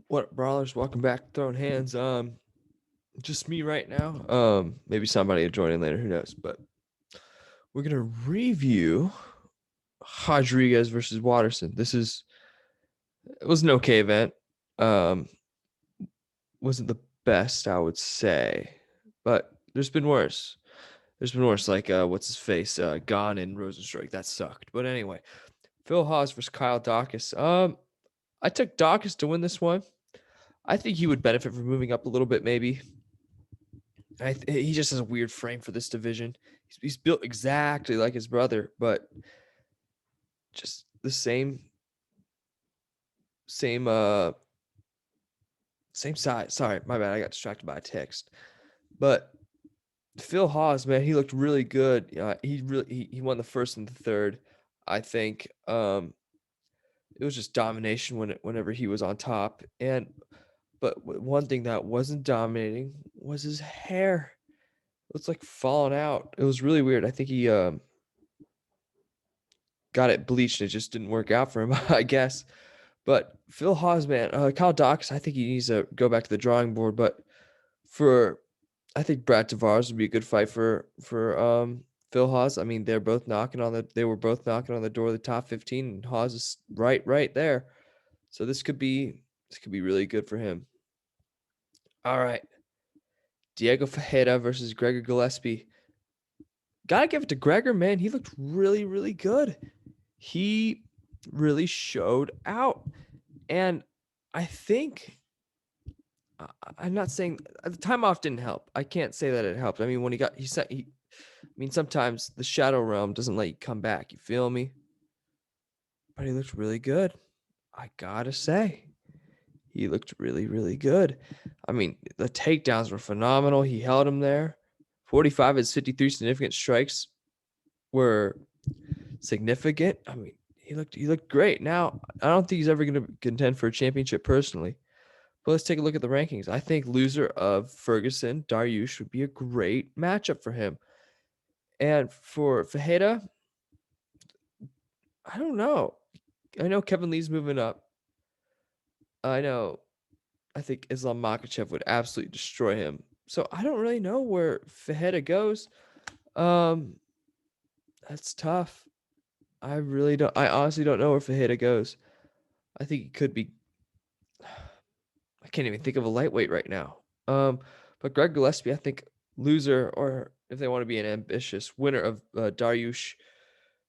What up, brawlers? Welcome back to Throwing Hands. Just me right now. Maybe somebody will join in later, who knows? But we're gonna review Rodriguez versus Waterson. It was an okay event. Um, wasn't the best, I would say, but there's been worse. There's been worse, like what's his face, Gone and Rosenstrike. That sucked. But anyway, Phil Haas versus Kyle Dawkins. I took Dawkins to win this one. I think he would benefit from moving up a little bit, maybe. He just has a weird frame for this division. He's built exactly like his brother, but just the same same size. Sorry, my bad. I got distracted by a text. But Phil Haas, man, he looked really good. He won the first and the third. I think it was just domination whenever he was on top. But one thing that wasn't dominating was his hair. It's like falling out. It was really weird. I think he got it bleached and it just didn't work out for him, I guess. But Phil Haas, man, Kyle Dawkins, I think he needs to go back to the drawing board. But I think Brad Tavares would be a good fight for Phil Haas. I mean, they were both knocking on the door of the top 15, and Haas is right there. So this could be really good for him. All right, Diego Fajeda versus Gregor Gillespie. Gotta give it to Gregor, man. He looked really good. He really showed out. And I think I'm not saying the time off didn't help. I can't say that it helped. I mean, when I mean, sometimes the shadow realm doesn't let you come back. You feel me? But he looked really good. I gotta say, he looked really good. I mean, the takedowns were phenomenal. He held him there. 45 of his 53 significant strikes were significant. I mean, he looked great. Now, I don't think he's ever going to contend for a championship personally. But let's take a look at the rankings. I think loser of Ferguson, Dariush would be a great matchup for him. And for Fajeda, I don't know. I know Kevin Lee's moving up. I think Islam Makhachev would absolutely destroy him. So I don't really know where Fajeda goes. Um, that's tough. I honestly don't know where Fajeda goes. I think he could be. I can't even think of a lightweight right now. But Greg Gillespie, I think loser, or if they want to be an ambitious winner of Dariush,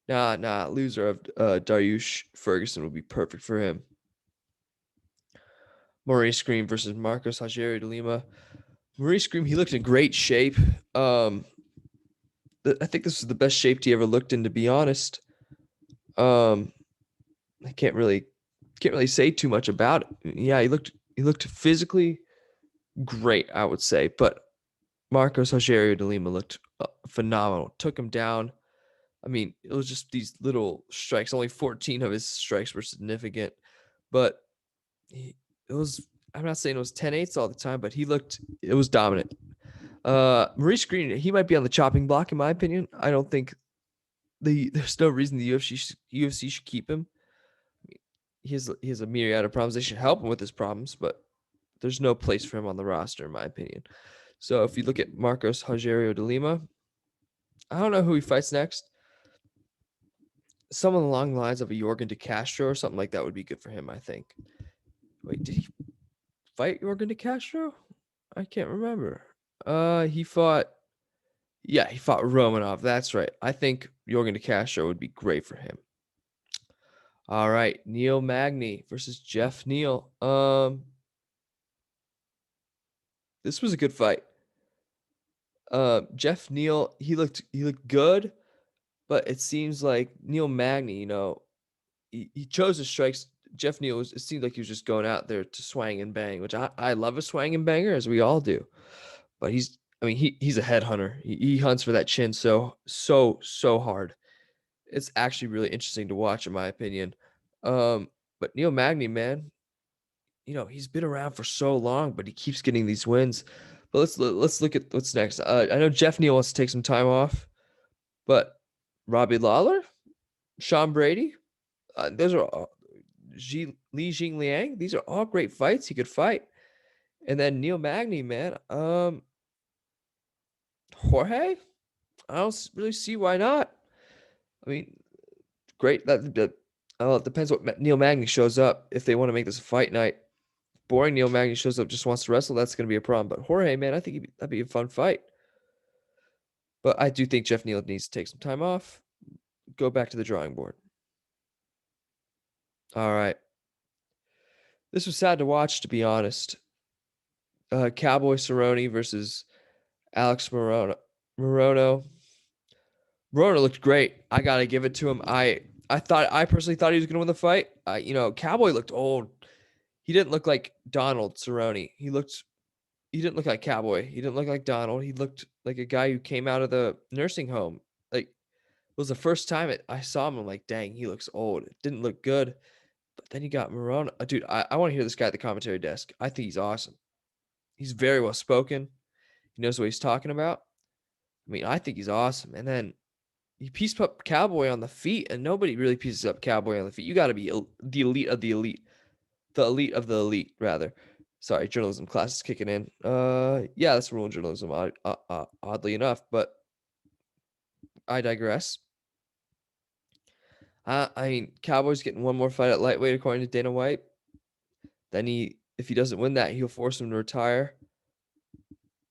loser of Dariush Ferguson would be perfect for him. Maurice Green versus Marcos Sagiri de Lima. Maurice Green, he looked in great shape. I think this was the best shape he ever looked in, to be honest. I can't really say too much about it. Yeah, he looked physically great, I would say, but Marcos Rogerio de Lima looked phenomenal. Took him down. I mean, it was just these little strikes. Only 14 of his strikes were significant, but I'm not saying it was 10-8s all the time, but it was dominant. Maurice Green, he might be on the chopping block, in my opinion. I don't think there's no reason the UFC should keep him. He has a myriad of problems. They should help him with his problems, but there's no place for him on the roster, in my opinion. So if you look at Marcos Rogerio de Lima, I don't know who he fights next. Someone along the lines of a Jorgen De Castro or something like that would be good for him, I think. Wait, did he fight Jorgen De Castro? I can't remember. He fought Romanov. That's right. I think Jorgen De Castro would be great for him. All right, Neal Magne versus Jeff Neal. This was a good fight. Jeff Neal, he looked good, but it seems like Neal Magny, he chose his strikes. Jeff Neal it seemed like he was just going out there to swang and bang, which I love a swang and banger, as we all do. But he's a headhunter. He hunts for that chin so hard. It's actually really interesting to watch, in my opinion. But Neal Magny, man, he's been around for so long, but he keeps getting these wins. But let's look at what's next. I know Jeff Neal wants to take some time off, but Robbie Lawler, Sean Brady, those are Li Jingliang. These are all great fights he could fight. And then Neal Magne, man. Jorge? I don't really see why not. I mean, great. It depends what Neal Magne shows up. If they want to make this a fight night, boring Neal Magne shows up, just wants to wrestle, that's going to be a problem. But Jorge, man, I think that'd be a fun fight. But I do think Jeff Neal needs to take some time off, go back to the drawing board. All right. This was sad to watch, to be honest. Cowboy Cerrone versus Alex Morono. Morono looked great. I gotta give it to him. I personally thought he was gonna win the fight. Cowboy looked old. He didn't look like Donald Cerrone. He didn't look like Cowboy. He didn't look like Donald. He looked like a guy who came out of the nursing home. Like, it was the first time I saw him. I'm like, dang, he looks old. It didn't look good. But then you got Morono. Dude, I want to hear this guy at the commentary desk. I think he's awesome. He's very well spoken. He knows what he's talking about. I mean, I think he's awesome. And then you piece up Cowboy on the feet, and nobody really pieces up Cowboy on the feet. You got to be the elite of the elite. The elite of the elite, rather. Sorry, journalism class is kicking in. Yeah, that's rule in journalism, oddly enough, but I digress. I mean, Cowboy's getting one more fight at lightweight, according to Dana White. Then if he doesn't win that, he'll force him to retire.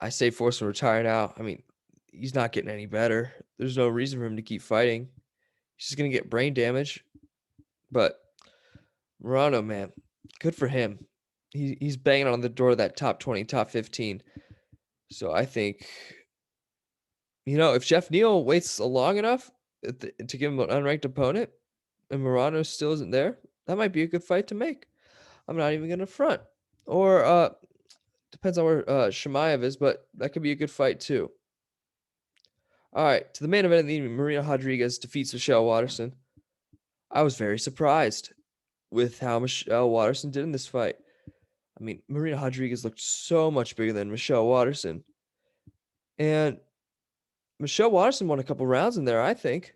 I say force him to retire now. I mean, he's not getting any better. There's no reason for him to keep fighting. He's just going to get brain damage. But Morono, man, good for him. He's banging on the door of that top 20, top 15. So I think, if Jeff Neal waits long enough to give him an unranked opponent and Morono still isn't there, that might be a good fight to make. I'm not even going to front. Or depends on where Chimaev is, but that could be a good fight too. All right, to the main event of the evening, Marina Rodriguez defeats Michelle Waterson. I was very surprised with how Michelle Waterson did in this fight. I mean, Marina Rodriguez looked so much bigger than Michelle Waterson. And Michelle Waterson won a couple rounds in there, I think.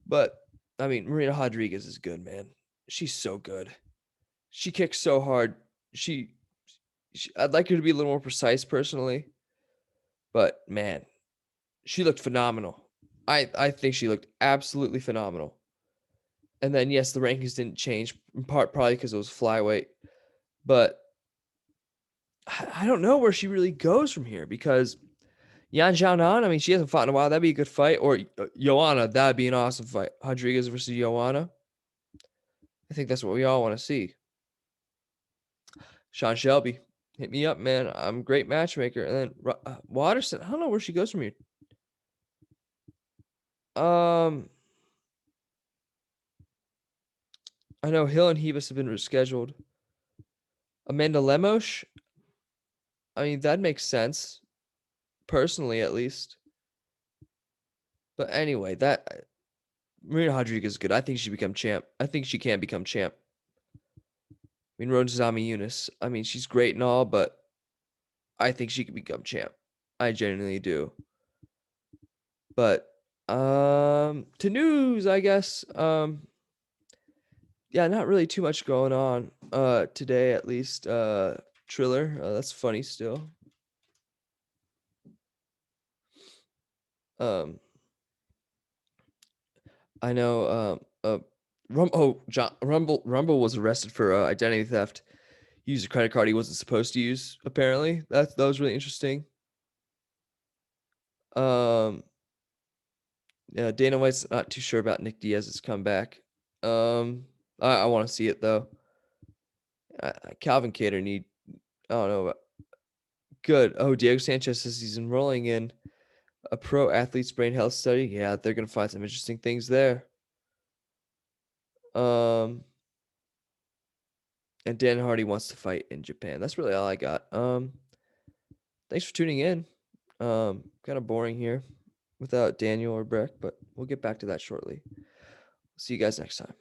But, I mean, Marina Rodriguez is good, man. She's so good. She kicks so hard. I'd like her to be a little more precise, personally. But, man, she looked phenomenal. I think she looked absolutely phenomenal. And then, yes, the rankings didn't change, in part probably because it was flyweight. But I don't know where she really goes from here because Yan Xiaonan, I mean, she hasn't fought in a while. That'd be a good fight. Or Joanna, that'd be an awesome fight. Rodriguez versus Joanna. I think that's what we all want to see. Sean Shelby, hit me up, man. I'm a great matchmaker. And then Waterson, I don't know where she goes from here. I know Hill and Hebus have been rescheduled. Amanda Lemos, I mean, that makes sense. Personally, at least. But anyway, Marina Rodriguez is good. I think she become champ. I think she can become champ. I mean, Rosami Yunus. I mean, she's great and all, but I think she could become champ. I genuinely do. But to news, I guess. Yeah, not really too much going on today, at least. Triller, that's funny still. I know Rumble was arrested for identity theft. He used a credit card he wasn't supposed to use, apparently. That was really interesting. Yeah, Dana White's not too sure about Nick Diaz's comeback. I want to see it though. Calvin Cater I don't know. Good. Oh, Diego Sanchez says he's enrolling in a pro athlete's brain health study. Yeah, they're gonna find some interesting things there. And Dan Hardy wants to fight in Japan. That's really all I got. Thanks for tuning in. Kind of boring here without Daniel or Breck, but we'll get back to that shortly. See you guys next time.